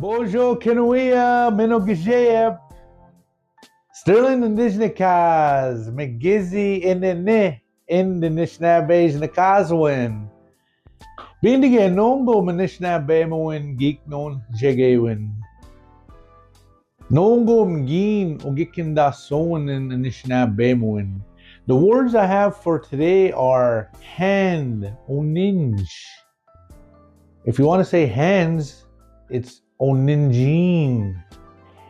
Bojo Kinuia Minogijea Sterling Indigenous McGizzy in the Nishnabes Nakazwin. Being again Nongo Manishnabemowin Geek Non Jegewin. Nongo Mgin Ogikinda Soin in the Nishnabemowin. The words I have for today are hand, oninj. If you want to say hands, it's oninjin,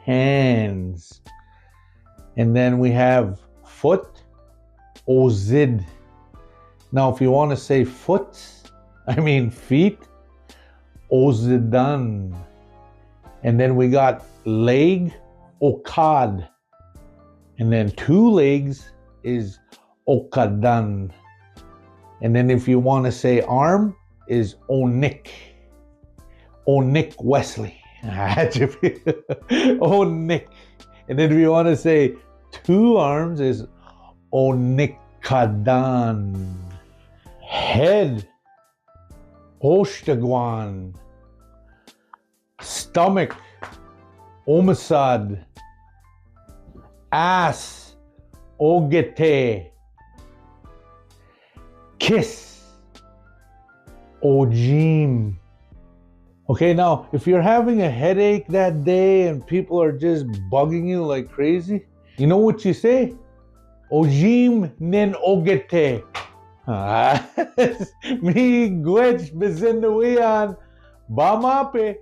hands. And then we have foot, ozid. Now, if you want to say feet, ozidan. And then we got leg, okad. And then two legs is okadan. And then if you want to say arm, is onik. Onik Wesley. Onik. And then if you want to say two arms is onikadan. Head, oshtagwan. Stomach, omasad. Ass, ogete. Kiss, ojim. Okay, now, if you're having a headache that day and people are just bugging you like crazy, you know what you say? Ojim nen ogete. Miigwech bezindawian. Bamape.